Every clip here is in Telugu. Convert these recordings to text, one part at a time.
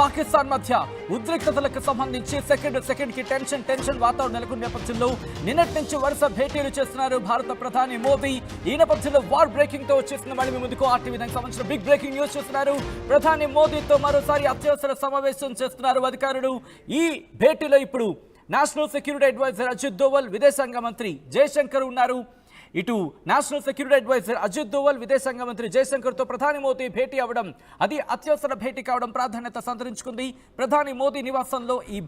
పాకిస్తాన్ మధ్య ఉద్రిక్తతలకు సంబంధించి సెకండ్ కి టెన్షన్ వాతావరణం నెలకొన్న నేపథ్యంలో నిన్నటి నుంచి వరుస భేటీలు చేస్తున్నారు భారత ప్రధాని మోదీ. ఈ నేపథ్యంలో వార్ బ్రేకింగ్ తో వచ్చేసిన మళ్ళీ మీ ముందుకు ఆర్టీవీ దానికి సంబంధించిన బిగ్ బ్రేకింగ్ న్యూస్ చూస్తున్నారు. ప్రధాని మోదీతో మరోసారి అత్యవసర సమావేశం చేస్తున్నారు అధికారులు. ఈ భేటీలో ఇప్పుడు national security adviser Ajit Doval, విదేశాంగ మంత్రి జయశంకర్ ఉన్నారు. ఇటు national security adviser Ajit Doval, విదేశాంగ మంత్రి జయశంకర్తో ప్రధాని మోదీ భేటీ అవ్వడం, అది అత్యవసర భేటీ కావడం ప్రాధాన్యత సంతరించుకుంది. ప్రధాని మోదీ నివాసంలో ఈ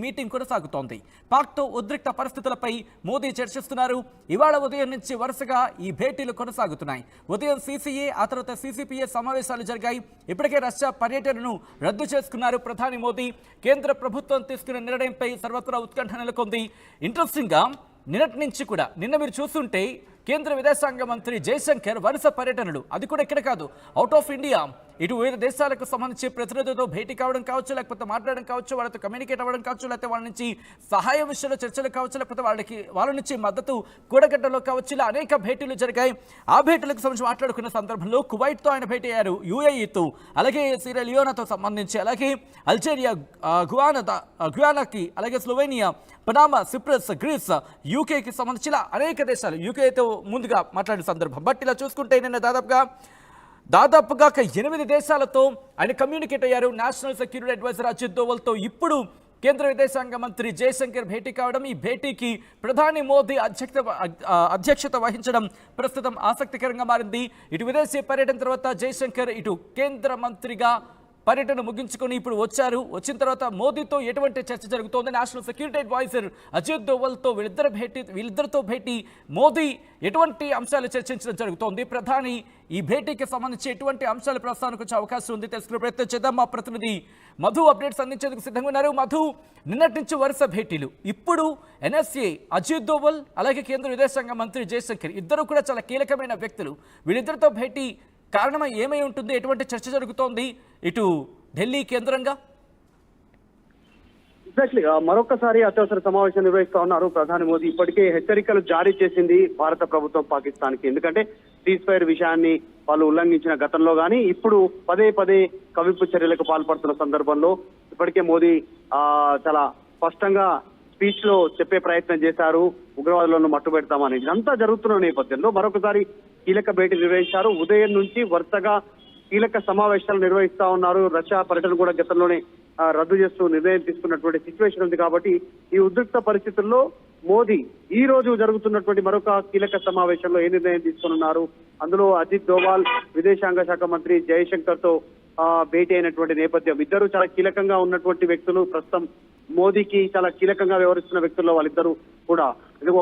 మీటింగ్ కొనసాగుతోంది. పాక్తో ఉద్రిక్త పరిస్థితులపై మోదీ చర్చిస్తున్నారు. ఇవాళ ఉదయం నుంచి వరుసగా ఈ భేటీలు కొనసాగుతున్నాయి. ఉదయం సీసీఏ, ఆ తర్వాత సీసీపీఏ సమావేశాలు జరిగాయి. ఇప్పటికే రష్యా పర్యటనను రద్దు చేసుకున్నారు ప్రధాని మోదీ. కేంద్ర ప్రభుత్వం తీసుకున్న నిర్ణయంపై సర్వత్రా ఉత్కంఠ నెలకొంది. ఇంట్రెస్టింగ్ గా నిన్నటి నుంచి కూడా నిన్న మీరు చూస్తుంటే కేంద్ర విదేశాంగ మంత్రి జయశంకర్ వరుస పర్యటనలు, అది కూడా ఇక్కడ కాదు, అవుట్ ఆఫ్ ఇండియా. ఇటు వివిధ దేశాలకు సంబంధించి ప్రతినిధులతో భేటీ కావడం కావచ్చు, లేకపోతే మాట్లాడడం కావచ్చు, వాళ్ళతో కమ్యూనికేట్ అవ్వడం కావచ్చు, లేకపోతే వాళ్ళ నుంచి సహాయం విషయంలో చర్చలు కావచ్చు, లేకపోతే వాళ్ళ నుంచి మద్దతు కూడగట్టలో కావచ్చు, ఇలా అనేక భేటీలు జరిగాయి. ఆ భేటీలకు సంబంధించి మాట్లాడుకున్న సందర్భంలో కువైట్తో ఆయన భేటీ అయ్యారు, యుఏఈతో, అలాగే సిరియా లియోనాతో సంబంధించి, అలాగే అల్జీరియా, గుయానాకి, అలాగే స్లోవేనియా, పనామా, సిప్రస్, గ్రీస్, యూకేకి సంబంధించిన అనేక దేశాలు, యూకేతో ముందుగా మాట్లాడిన సందర్భం. బట్ ఇలా చూసుకుంటే నిన్న దాదాపుగా 8 దేశాలతో ఆయన కమ్యూనికేట్ అయ్యారు. నేషనల్ సెక్యూరిటీ అడ్వైజర్ అజిత్ దోవల్తో ఇప్పుడు కేంద్ర విదేశాంగ మంత్రి జయశంకర్ భేటీ కావడం, ఈ భేటీకి ప్రధాని మోదీ అధ్యక్షత వహించడం ప్రస్తుతం ఆసక్తికరంగా మారింది. ఇటు విదేశీ పర్యటన తర్వాత జయశంకర్ ఇటు కేంద్ర మంత్రిగా పర్యటన ముగించుకొని ఇప్పుడు వచ్చిన తర్వాత మోదీతో ఎటువంటి చర్చ జరుగుతోంది, నేషనల్ సెక్యూరిటీ అడ్వైజర్ అజిత్ దోవల్తో వీళ్ళిద్దరితో భేటీ, మోదీ ఎటువంటి అంశాలు చర్చించడం జరుగుతోంది, ప్రధాని ఈ భేటీకి సంబంధించి ఎటువంటి అంశాలు ప్రస్తావనకు వచ్చే అవకాశం ఉంది, తెలుసుకునే ప్రయత్నం చేద్దాం. మా ప్రతినిధి మధు అప్డేట్స్ అందించేందుకు సిద్ధంగా ఉన్నారు. మధు, నిన్నటి నుంచి వరుస భేటీలు, ఇప్పుడు ఎన్ఎస్ఏ అజిత్ దోవల్, అలాగే కేంద్ర విదేశాంగ మంత్రి జయశంకర్ ఇద్దరు కూడా చాలా కీలకమైన వ్యక్తులు. వీళ్ళిద్దరితో భేటీ కారణం ఏమై ఉంటుంది, ఎటువంటి చర్చ జరుగుతోంది ఇటు ఢిల్లీ కేంద్రంగా? ఎగ్జాక్ట్లీ మరొకసారి అత్యవసర సమావేశం నిర్వహిస్తా ఉన్నారు ప్రధాని మోదీ. ఇప్పటికే హెచ్చరికలు జారీ చేసింది భారత ప్రభుత్వం పాకిస్తాన్ కి. ఎందుకంటే సీజ్ ఫైర్ విషయాన్ని వాళ్ళు ఉల్లంఘించిన గతంలో గానీ ఇప్పుడు పదే కవింపు చర్యలకు పాల్పడుతున్న సందర్భంలో ఇప్పటికే మోదీ చాలా స్పష్టంగా స్పీచ్ లో చెప్పే ప్రయత్నం చేశారు, ఉగ్రవాదులను మట్టుబెడతామని. ఇదంతా జరుగుతున్న నేపథ్యంలో మరొకసారి కీలక భేటీ నిర్వహించారు. ఉదయం నుంచి వరుసగా కీలక సమావేశాలు నిర్వహిస్తా ఉన్నారు. రష్యా పర్యటన కూడా గతంలోనే రద్దు చేస్తూ నిర్ణయం తీసుకున్నటువంటి సిచ్యువేషన్ ఉంది. కాబట్టి ఈ ఉద్రిక్త పరిస్థితుల్లో మోదీ ఈ రోజు జరుగుతున్నటువంటి మరొక కీలక సమావేశంలో ఏ నిర్ణయం తీసుకున్నారు, అందులో అజిత్ దోవాల్, విదేశాంగ శాఖ మంత్రి జయశంకర్ తో భేటీ అయినటువంటి నేపథ్యం. ఇద్దరు చాలా కీలకంగా ఉన్నటువంటి వ్యక్తులు, ప్రస్తుతం మోదీకి చాలా కీలకంగా వ్యవహరిస్తున్న వ్యక్తుల్లో వాళ్ళిద్దరు కూడా.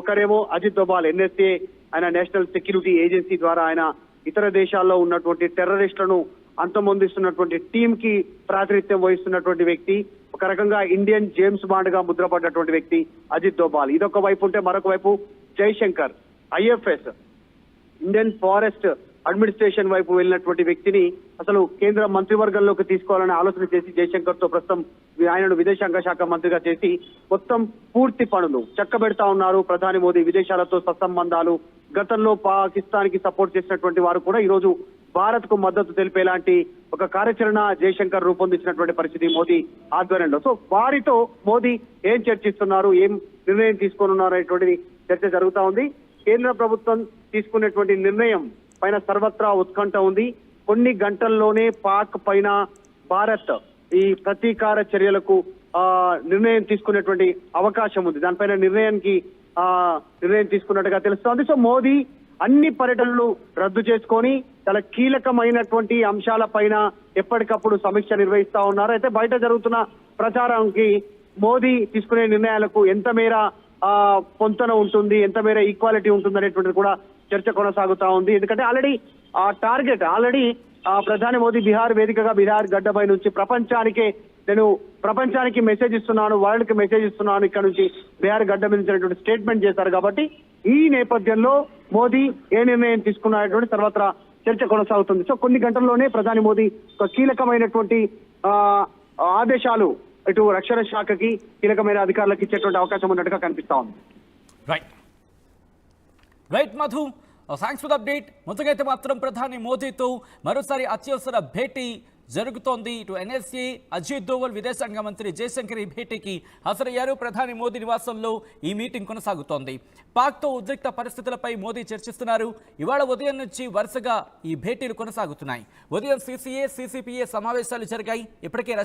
ఒకరేమో అజిత్ దోవాల్, ఎన్ఎస్ఏ, ఆయన నేషనల్ సెక్యూరిటీ ఏజెన్సీ ద్వారా ఆయన ఇతర దేశాల్లో ఉన్నటువంటి టెర్రరిస్టులను అంతమొందిస్తున్నటువంటి టీం కి ప్రాతినిధ్యం వహిస్తున్నటువంటి వ్యక్తి. ఒక రకంగా ఇండియన్ జేమ్స్ బాండ్ గా ముద్రపడ్డటువంటి వ్యక్తి అజిత్ దోవాల్. ఇదొక వైపు ఉంటే మరొక వైపు Jaishankar, IFS, Indian forest administration వైపు వెళ్ళినటువంటి వ్యక్తిని అసలు కేంద్ర మంత్రివర్గంలోకి తీసుకోవాలని ఆలోచన చేసి జయశంకర్ తో ప్రస్తుతం ఆయనను విదేశాంగ శాఖ మంత్రిగా చేసి మొత్తం పూర్తి పనులు చక్కబెడతా ఉన్నారు ప్రధాని మోదీ. విదేశాలతో సత్సంబంధాలు, గతంలో పాకిస్తాన్ కి సపోర్ట్ చేసినటువంటి వారు కూడా ఈ రోజు భారత్ కు మద్దతు తెలిపేలాంటి ఒక కార్యాచరణ జయశంకర్ రూపొందించినటువంటి పరిస్థితి మోదీ ఆధ్వర్యంలో. సో వారితో మోదీ ఏం చర్చిస్తున్నారు, ఏం నిర్ణయం తీసుకోనున్నారు అనేటువంటిది చర్చ జరుగుతా ఉంది. కేంద్ర ప్రభుత్వం తీసుకునేటువంటి నిర్ణయం పైన సర్వత్రా ఉత్కంఠ ఉంది. కొన్ని గంటల్లోనే పాక్ పైన భారత్ ఈ ప్రతీకార చర్యలకు నిర్ణయం తీసుకునేటువంటి అవకాశం ఉంది. దానిపైన నిర్ణయం తీసుకున్నట్టుగా తెలుస్తోంది. సో మోదీ అన్ని పర్యటనలు రద్దు చేసుకొని చాలా కీలకమైనటువంటి అంశాల పైన ఎప్పటికప్పుడు సమీక్ష నిర్వహిస్తా ఉన్నారు. అయితే బయట జరుగుతున్న ప్రచారానికి మోదీ తీసుకునే నిర్ణయాలకు ఎంత మేర పొంతన ఉంటుంది, ఎంత మేర ఈక్వాలిటీ ఉంటుంది అనేటువంటిది కూడా చర్చ కొనసాగుతా ఉంది. ఎందుకంటే ఆల్రెడీ ప్రధాని మోదీ బీహార్ వేదికగా, బీహార్ గడ్డపై నుంచి ప్రపంచానికి మెసేజ్ ఇస్తున్నాను, వరల్డ్ కి మెసేజ్ ఇస్తున్నాను, ఇక్కడ నుంచి బీహార్ గడ్డ మీద నుంచి స్టేట్మెంట్ చేశారు. కాబట్టి ఈ నేపథ్యంలో మోదీ ఏ నిర్ణయం తీసుకున్నటువంటి సర్వత్రా చర్చ కొనసాగుతుంది. సో కొన్ని గంటల్లోనే ప్రధాని మోదీ ఒక కీలకమైనటువంటి ఆదేశాలు ఇటు రక్షణ శాఖకి, కీలకమైన అధికారులకు ఇచ్చేటువంటి అవకాశం ఉన్నట్టుగా కనిపిస్తా ఉంది. Right Madhu, thanks for the update. మొదటైతే మాత్రం ప్రధాని మోదీతో మరోసారి అత్యవసర భేటీ జరుగుతోంది. ఇటు ఎన్ఎస్ఏ అజిత్ దోవల్, విదేశాంగ మంత్రి జయశంకర్ ఈ భేటీకి హాజరయ్యారు. ప్రధాని మోదీ నివాసంలో ఈ మీటింగ్ కొనసాగుతోంది. పాక్తో ఉద్రిక్త పరిస్థితులపై మోదీ చర్చిస్తున్నారు. ఇవాళ ఉదయం నుంచి వరుసగా ఈ భేటీలు కొనసాగుతున్నాయి. ఉదయం CCA, CCPA సమావేశాలు జరిగాయి. ఇప్పటికే